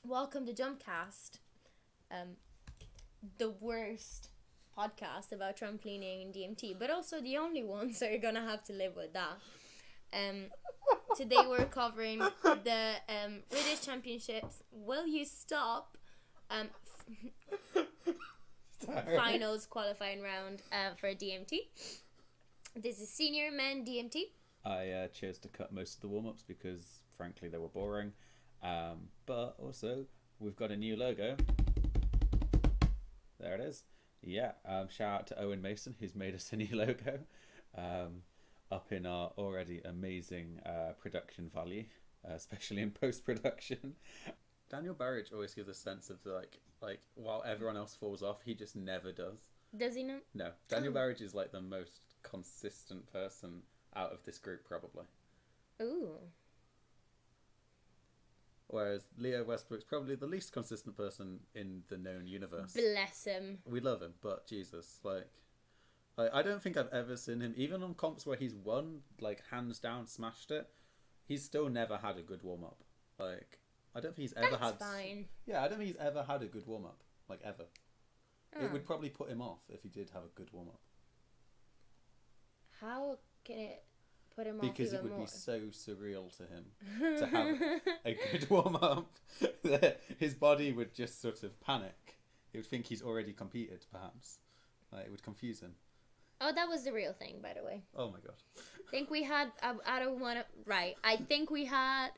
welcome to Jumpcast, the worst podcast about trampolining and DMT, but also the only ones that are gonna have to live with that. Today we're covering the British Championships. Will you stop? Finals qualifying round for DMT. This is senior men DMT. I chose to cut most of the warm-ups because, frankly, they were boring. But also, we've got a new logo. There it is. Yeah, shout out to Eoghan Mason, who's made us a new logo. Up in our already amazing production value, especially in post-production. Daniel Burridge always gives a sense of like while everyone else falls off, he just never does. Does he not? No, Daniel Burridge is like the most consistent person out of this group, probably. Ooh. Whereas Leo Westbrook's probably the least consistent person in the known universe. Bless him. We love him, but Jesus, like I don't think I've ever seen him, even on comps where he's won, like hands down, smashed it. He's still never had a good warm up. Like I don't think he's ever had. That's fine. Yeah, I don't think he's ever had a good warm up, like ever. Oh. It would probably put him off if he did have a good warm up. How can it put him off Because even it would more? be so surreal to him to have a good warm up that his body would just sort of panic. He would think he's already competed, perhaps. It would confuse him. Oh, that was the real thing, by the way. Oh my god. I think we had, I don't want to, right. I think we had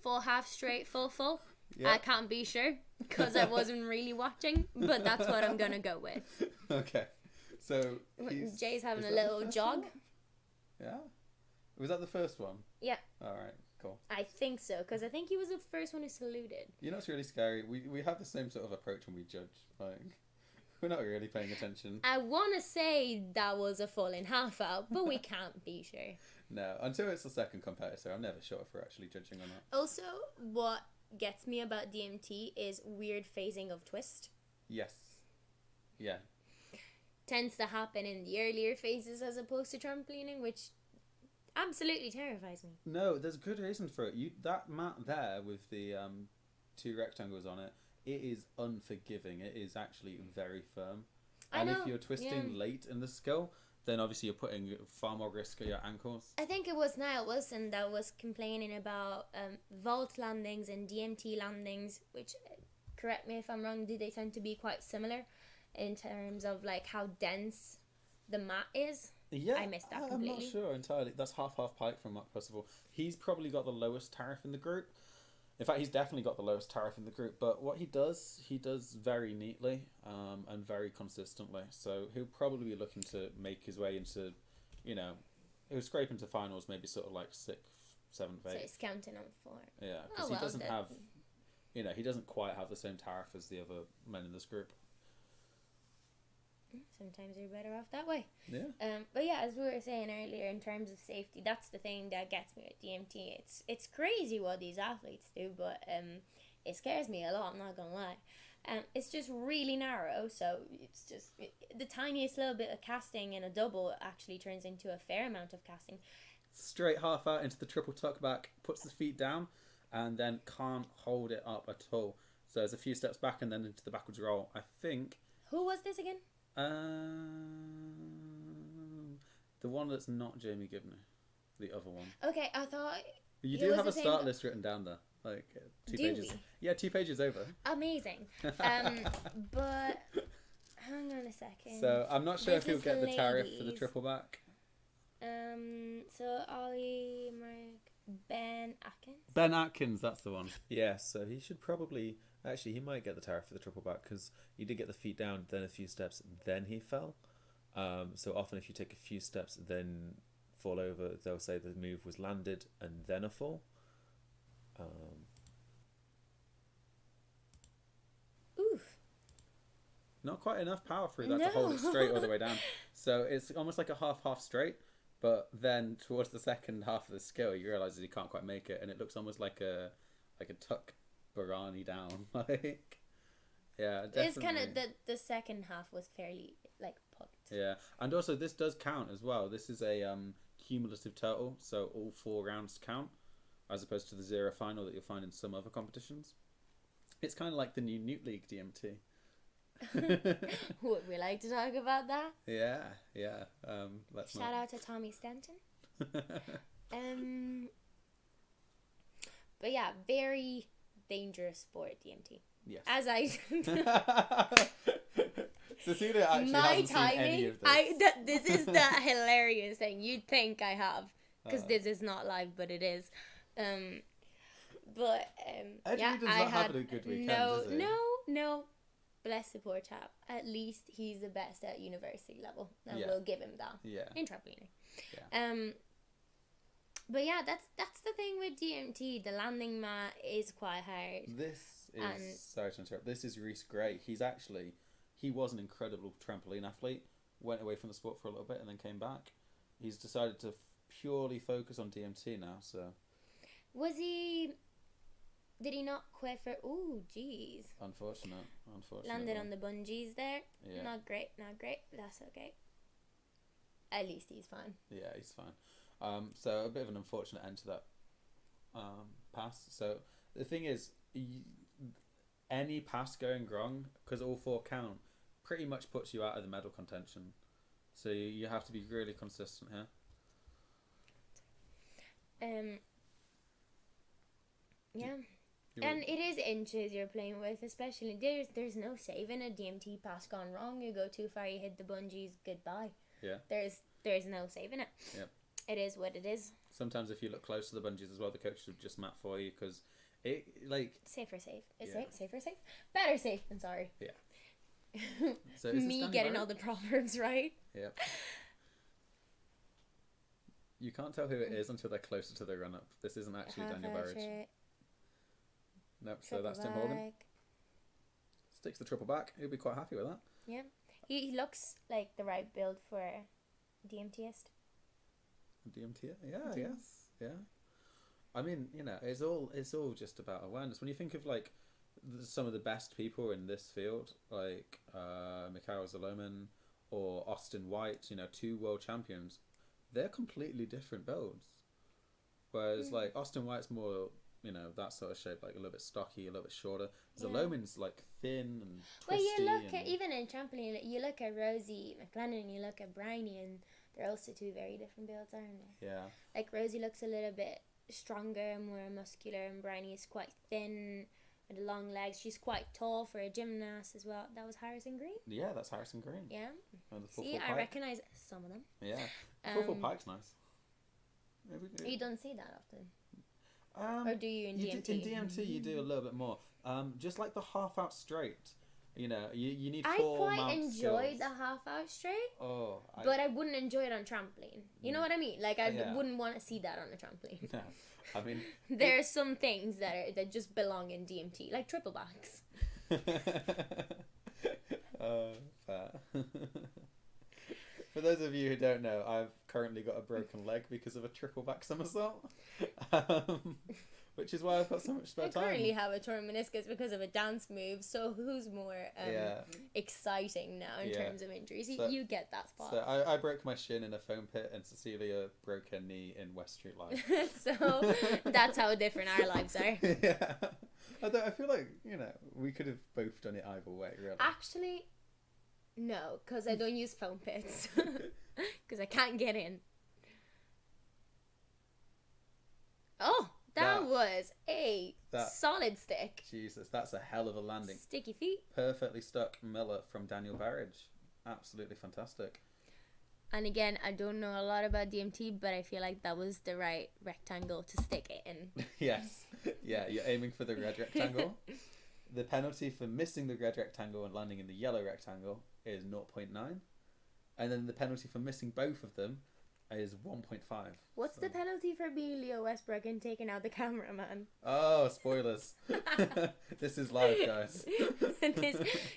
full half straight, full. Yeah. I can't be sure because I wasn't really watching, but that's what I'm going to go with. Okay. So Jay's having a little jog. One? Yeah? Was that the first one? Yeah. Alright, cool. I think so, because I think he was the first one who saluted. You know what's really scary? We have the same sort of approach when we judge. Like, we're not really paying attention. I want to say that was a full in half out, but we can't be sure. No, until it's the second competitor, I'm never sure if we're actually judging or not. Also, what gets me about DMT is weird phasing of twist. Yes. Yeah. Tends to happen in the earlier phases as opposed to trampolining, which absolutely terrifies me. No, there's a good reason for it. That mat there with the two rectangles on it, it is unforgiving. It is actually very firm. And if you're twisting late in the skill, then obviously you're putting far more risk at your ankles. I think it was Niall Wilson that was complaining about vault landings and DMT landings, which, correct me if I'm wrong, do they tend to be quite similar in terms of like how dense the mat is? Yeah, I missed that completely. I'm not sure entirely. That's half Pike from Mark Percival. He's probably got the lowest tariff in the group. In fact, he's definitely got the lowest tariff in the group. But what he does very neatly and very consistently. So he'll probably be looking to make his way into, he'll scrape into finals maybe sort of like 6th, 7th, 8th. So he's counting on 4. Yeah, because he doesn't have, he doesn't quite have the same tariff as the other men in this group. Sometimes you're better off that way. Yeah. But yeah, as we were saying earlier, in terms of safety, that's the thing that gets me at DMT. It's crazy what these athletes do, but it scares me a lot. I'm not gonna lie. It's just really narrow, so it's just the tiniest little bit of casting in a double actually turns into a fair amount of casting. Straight half out into the triple tuck back, puts the feet down, and then can't hold it up at all. So there's a few steps back and then into the backwards roll. I think. Who was this again? The one that's not Jamie Gibney, the other one. Okay, I thought you do have a start list written down there, like 2 pages. We? Yeah, 2 pages over. Amazing. But hang on a second. So I'm not sure if he'll get the tariff for the triple back. So Ollie, Mark, Ben Atkins. Ben Atkins, that's the one. Yeah, so he should probably. Actually, he might get the tariff for the triple back because he did get the feet down, then a few steps, then he fell. So often if you take a few steps, then fall over, they'll say the move was landed and then a fall. Oof. Not quite enough power through that to hold it straight all the way down. So it's almost like a half straight, but then towards the second half of the skill, you realise that he can't quite make it, and it looks almost like a tuck Barani down. Like, yeah, definitely. It's kind of the second half was fairly like pucked. Yeah, and also this does count as well. This is a cumulative total, so all 4 rounds count, as opposed to the 0 final that you'll find in some other competitions. It's kind of like the new Newt League DMT. Would we like to talk about that? Yeah. Let's Shout out to Tommy Stanton. But yeah, very dangerous sport, DMT. Yes. As I Cecilia actually hasn't seen any of this. This is the hilarious thing. You'd think I have, because this is not live, but it is. Ed Yeah, Whedon's not having a good weekend, is he? No. Bless the poor chap. At least he's the best at university level, and Yeah. we'll give him that. Yeah. In trampolining. Yeah. But yeah, that's the thing with DMT. The landing mat is quite hard. This is sorry to interrupt. This is Reese Gray. He was an incredible trampoline athlete. Went away from the sport for a little bit and then came back. He's decided to purely focus on DMT now. So. Was he? Did he not quit for? Oh, jeez. Unfortunate. Landed on the bungees there. Yeah. Not great. That's okay. At least he's fine. Yeah, he's fine. So a bit of an unfortunate end to that pass. So the thing is, any pass going wrong, because all 4 count, pretty much puts you out of the medal contention. So you have to be really consistent here. Yeah. And it is inches you're playing with, especially there's no saving a DMT pass gone wrong. You go too far, you hit the bungees, goodbye. Yeah. There's no saving it. Yep. It is what it is. Sometimes if you look close to the bungees as well, the coach should just mat for you, because it safer safe. Yeah. Safer safe. Better safe than sorry. Yeah. So is Me this getting Danny all the proverbs right. Yep. You can't tell who it is until they're closer to the run up. This isn't actually Daniel Burridge. Nope, so that's Tim Horgan. Sticks the triple back. He'll be quite happy with that. Yeah. He looks like the right build for a DMTist. DMT? Yeah, yes. Yeah. I mean, it's all just about awareness. When you think of like some of the best people in this field, like Mikhail Zalomin or Austin White, 2 world champions, they're completely different builds. Whereas like Austin White's more, that sort of shape, like a little bit stocky, a little bit shorter. Zalomin's like thin and twisty. Well, you look at, even in trampoline, you look at Rosie McLennan, you look at Bryony, and they're also 2 very different builds, aren't they? Yeah. Like Rosie looks a little bit stronger, more muscular, and Bryony is quite thin with long legs. She's quite tall for a gymnast as well. That was Harrison Green? Yeah, that's Harrison Green. Yeah. And the See, I recognise some of them. Yeah. Full pike's nice. You don't see that often. Or do you in DMT? In DMT, you do a little bit more. Just like the half out straight. You need 4 I quite enjoyed skills. the half out straight. Oh. But I wouldn't enjoy it on trampoline. You know what I mean? Like, I Yeah. wouldn't want to see that on a trampoline. No. I mean... There are some things that just belong in DMT, like triple backs. Fair. For those of you who don't know, I've currently got a broken leg because of a triple back somersault, which is why I've got so much spare time. I currently have a torn meniscus because of a dance move, so who's more exciting now in terms of injuries? So, you get that spot. So I broke my shin in a foam pit, and Cecilia broke her knee in West Street Live. So that's how different our lives are. Yeah. I feel like, we could have both done it either way, really. Actually... No, because I don't use foam pits. Because I can't get in. Oh, that was a solid stick. Jesus, that's a hell of a landing. Sticky feet. Perfectly stuck Miller from Daniel Burridge. Absolutely fantastic. And again, I don't know a lot about DMT, but I feel like that was the right rectangle to stick it in. Yes. Yeah, you're aiming for the red rectangle. The penalty for missing the red rectangle and landing in the yellow rectangle is 0.9. And then the penalty for missing both of them is 1.5. What's the penalty for being Leo Westbrook and taking out the cameraman? Oh, spoilers. This is live, guys.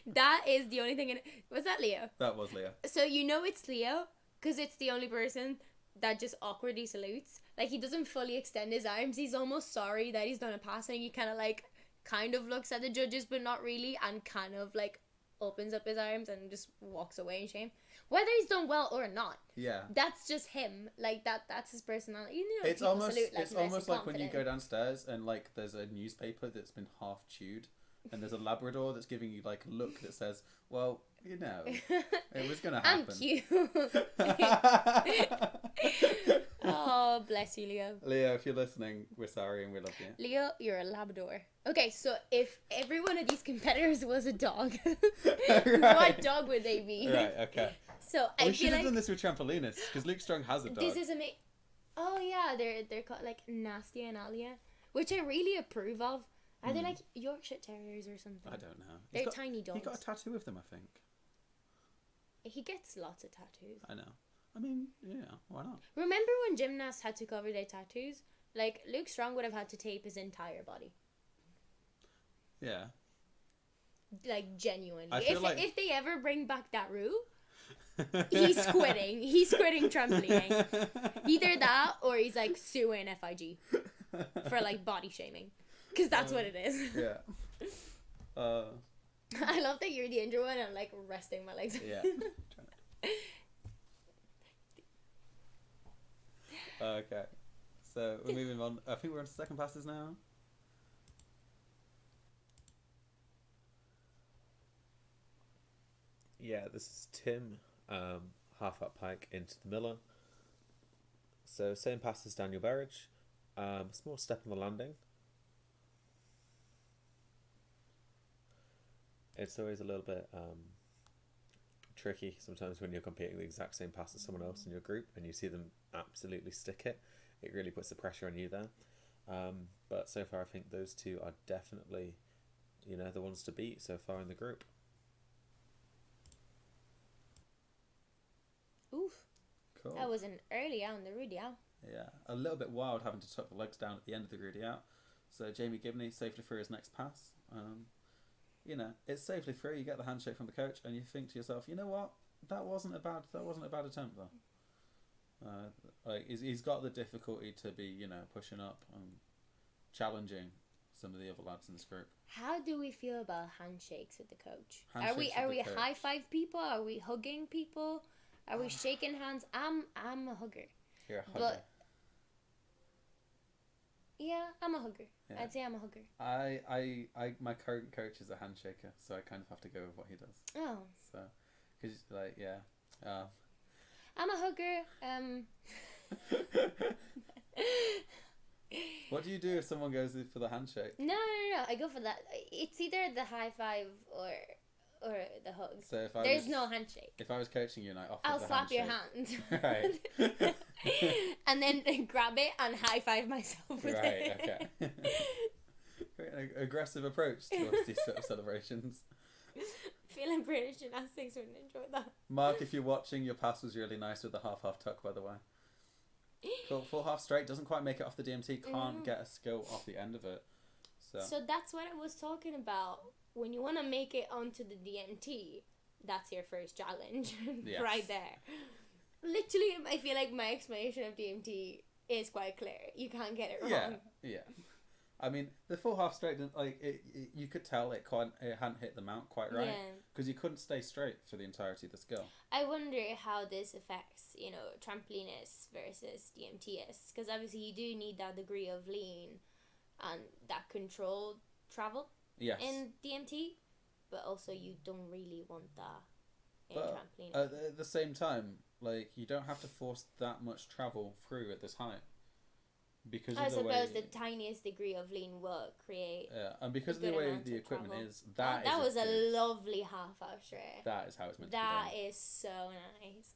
That is the only thing was that Leo? That was Leo. So it's Leo because it's the only person that just awkwardly salutes. Like, he doesn't fully extend his arms. He's almost sorry that he's done a pass, and he kind of looks at the judges, but not really, and kind of opens up his arms and just walks away in shame. Whether he's done well or not. Yeah. That's just him. Like, that's his personality. It's almost like when you go downstairs and there's a newspaper that's been half chewed and there's a Labrador that's giving you like a look that says, well, you know, it was gonna happen. I'm cute. Oh, bless you, Leo. Leo, if you're listening, we're sorry and we love you. Leo, you're a Labrador. Okay, so if every one of these competitors was a dog, Right. what dog would they be? Right, okay. So We I should feel have like done this with Trampolinists, because Luke Strong has a dog. this is Oh yeah, they're called like Nastia and Alia, which I really approve of. Are they like Yorkshire Terriers or something? I don't know. They're tiny dogs. He got a tattoo of them, I think. He gets lots of tattoos. I know. I mean, yeah, why not? Remember when gymnasts had to cover their tattoos? Like, Luke Strong would have had to tape his entire body. Yeah. Like, genuinely. I feel like... if they ever bring back that rule, he's quitting. He's quitting trampolining. Either that or he's, like, suing FIG for, like, body shaming. Because that's what it is. Yeah. I love that you're the injured one and I'm, like, resting my legs. Yeah. Okay. So, we're moving on. I think we're on to second passes now. Yeah, this is Tim, half up pike into the Miller. So same pass as Daniel Berridge. Small step on the landing. It's always a little bit tricky sometimes when you're competing the exact same pass as someone else in your group and you see them absolutely stick it. It really puts the pressure on you there. But so far I think those two are definitely, the ones to beat so far in the group. Oof. Cool. That was an early out in the Rudy out. Yeah, a little bit wild having to tuck the legs down at the end of the Rudy out. So Jamie Gibney safely through his next pass. It's safely through. You get the handshake from the coach, and you think to yourself, you know what? That wasn't a bad attempt though. He's got the difficulty to be, pushing up and challenging some of the other lads in this group. How do we feel about handshakes with the coach? Handshakes Are with we the coach. high five people? Are we hugging people? Are we shaking hands? I'm a hugger. You're a hugger. But yeah, I'm a hugger. Yeah. I'd say I'm a hugger. My current coach is a handshaker, so I kind of have to go with what he does. Oh. So, because I'm a hugger. What do you do if someone goes in for the handshake? No. I go for that. It's either the high five or the hug. So There's no handshake. If I was coaching you and I offered I'll the slap handshake, your hand. Right. And then grab it and high five myself with Right, it. okay. Very aggressive approach towards these sort of celebrations. Feeling British gymnastics wouldn't enjoy that. Mark, if you're watching, your pass was really nice with the half tuck, by the way. Cool. Full half straight, doesn't quite make it off the DMT, can't get a skill off the end of it. So that's what I was talking about. When you want to make it onto the DMT, that's your first challenge. Yes. Right there. Literally, I feel like my explanation of DMT is quite clear. You can't get it wrong. Yeah. I mean, the full half straight, you could tell it hadn't hit the mount quite right. Because you couldn't stay straight for the entirety of the skill. I wonder how this affects, trampolinists versus DMTists. Because obviously you do need that degree of lean and that controlled travel. Yes. In DMT, but also you don't really want that in trampoline. At the same time, you don't have to force that much travel through at this height. Because I of the suppose way, the tiniest degree of lean will create. Yeah, and because of a the good way amount the of equipment travel. is, that was good. a lovely half out straight. That is how it's meant That to be done. is so nice.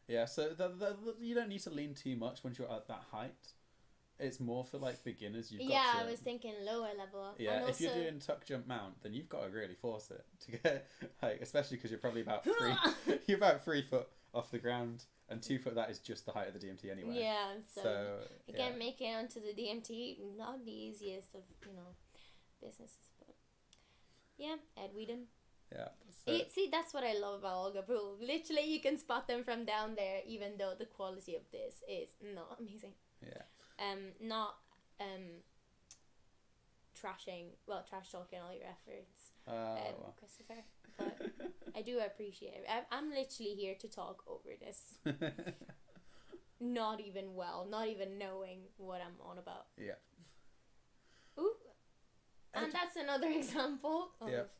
Yeah, so you don't need to lean too much once you're at that height. It's more for beginners. I was thinking lower level. Yeah, and if you're also... doing tuck jump mount, then you've got to really force it to get especially because you're probably about you're about 3 foot off the ground, and 2 foot that is just the height of the DMT anyway. Yeah, so again, yeah. making it onto the DMT, not the easiest of businesses, but yeah, Ed Whedon. Yeah. See, that's what I love about Olga Pool. Literally, you can spot them from down there, even though the quality of this is not amazing. Yeah. Not trash talking all your efforts, Christopher. But I do appreciate it. I'm literally here to talk over this. Not even knowing what I'm on about. Yeah. Ooh. And that's another example of Yep.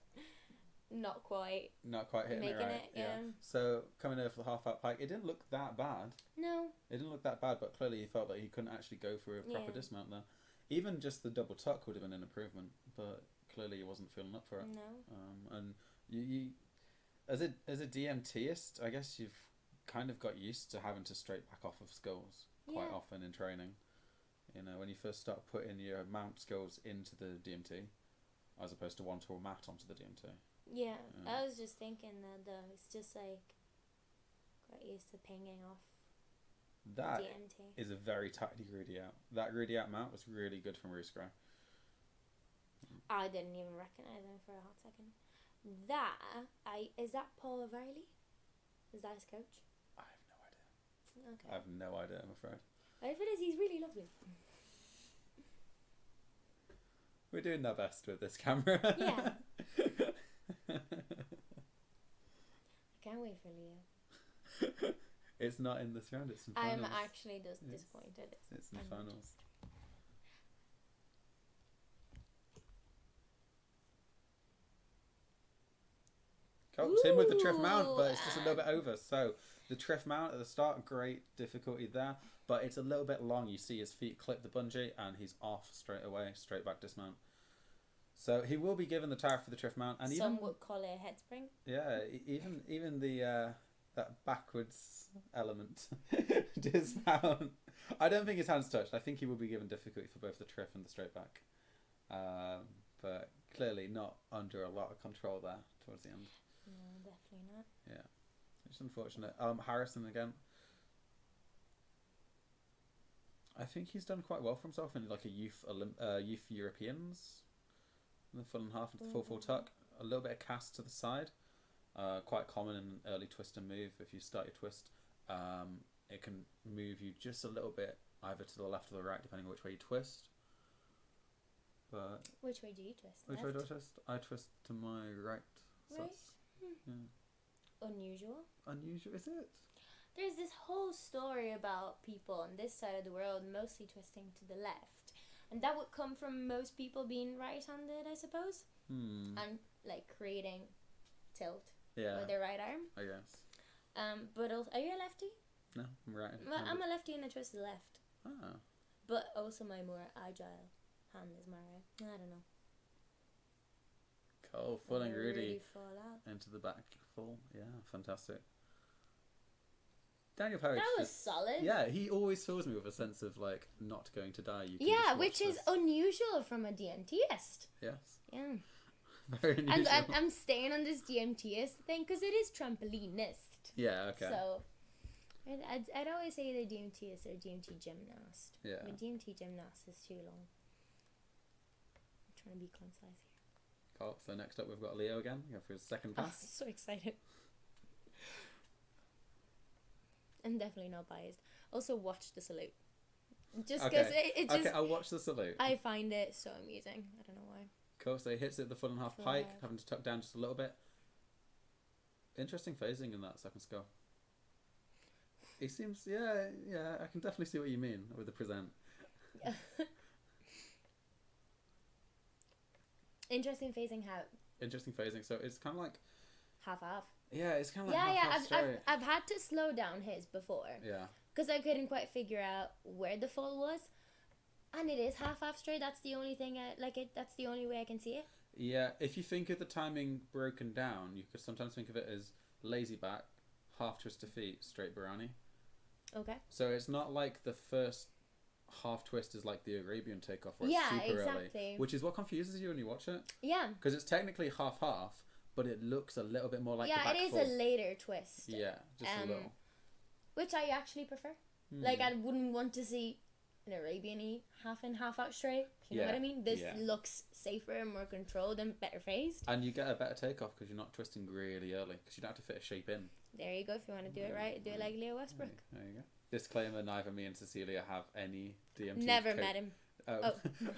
not quite hitting making it right. it. Yeah. So coming over for the half-out pike, it didn't look that bad. No. It didn't look that bad, but clearly he felt like he couldn't actually go through a proper dismount there. Even just the double tuck would have been an improvement, but clearly he wasn't feeling up for it. No. And you as a DMTist, I guess you've kind of got used to having to straight back off of skills quite often in training. You know, when you first start putting your mount skills into the DMT, as opposed to onto a mat onto the DMT. Yeah, I was just thinking that though. It's just like got used to pinging off That DMT. is a very tidy Rudy out. That Rudy out mount was really good from Ruskra. I didn't even recognize him for a hot second. Is that Paul O'Reilly? Is that his coach? I have no idea. Okay. I have no idea, I'm afraid. If it is, he's really lovely. We're doing our best with this camera. Yeah. I can't wait for Leo. It's not in this round, it's in I'm finals. actually just disappointed. It's in finals. Oh, it's him with the Triff mount, but it's just a little bit over. So the Triff mount at the start, great difficulty there, but it's a little bit long. You see his feet clip the bungee and he's off straight away, straight back dismount. So he will be given the tariff for the Triff mount, and Some even would call it a head spring. yeah, even the that backwards element dismount. I don't think his hands touched. I think he will be given difficulty for both the Triff and the straight back, but clearly not under a lot of control there towards the end. No, definitely not. Yeah, it's unfortunate. Harrison again. I think he's done quite well for himself in like a youth Europeans, in the full and half into the full tuck. A little bit of cast to the side, quite common in an early twist and move. If you start your twist, it can move you just a little bit either to the left or the right depending on which way you twist. But which way do you twist? Which way do I twist? I twist to my right. So Right. yeah. Unusual, is it? There's this whole story about people on this side of the world mostly twisting to the left, and that would come from most people being right-handed, I suppose, and like creating tilt with their right arm. I guess. But also, are you a lefty? No, I'm right. Well, I'm a lefty and I twist to the left. Ah. But also my more agile hand is my right. I don't know. Cool, full and Rudy really fall out. into the back full. Yeah, fantastic. Daniel Parrish. That was solid. Yeah, he always fills me with a sense of like not going to die. You can yeah, just watch which is this. unusual from a DMTist. Yes. Yeah. Very unusual. And I'm staying on this DMTist thing because it is trampolinist. Yeah, okay. So I'd always say the DMTist or DMT gymnast. Yeah. But DMT gymnast is too long. I'm trying to be concise here. Cool. So next up we've got Leo again. Go for his second Oh, pass. so excited. I'm definitely not biased. Also, watch the salute. Just because it just... Okay, I'll watch the salute. I find it so amusing. I don't know why. Cool, so he hits it at the full and half pike, having to tuck down just a little bit. Interesting phasing in that second skull. He seems, yeah, I can definitely see what you mean with the present. Interesting phasing how? Interesting phasing, so it's kind of like... Half-half. Yeah, it's kind of like half straight. I've had to slow down his before. Yeah. Because I couldn't quite figure out where the fall was. And it is half straight. That's the only thing that's the only way I can see it. Yeah, if you think of the timing broken down, you could sometimes think of it as lazy back, half twist to feet, straight Barani. Okay. So it's not like the first half twist is like the Arabian takeoff where it's super early. Which is what confuses you when you watch it. Yeah. Because it's technically half, but it looks a little bit more like the back it is full. a later twist. Yeah, just a little. Which I actually prefer. Like, I wouldn't want to see an Arabian-y half in, half out straight. You know what I mean? This looks safer and more controlled and better phased. And you get a better takeoff because you're not twisting really early because you don't have to fit a shape in. There you go. If you want to do it right, do it like Leo Westbrook. There you go. Disclaimer, neither me and Cecilia have any DMT. Never met him. Oh.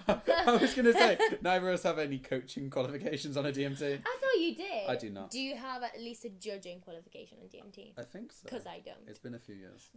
I was going to say, neither of us have any coaching qualifications on a DMT. I thought you did. I do not. Do you have at least a judging qualification on DMT? I think so. Because I don't. It's been a few years.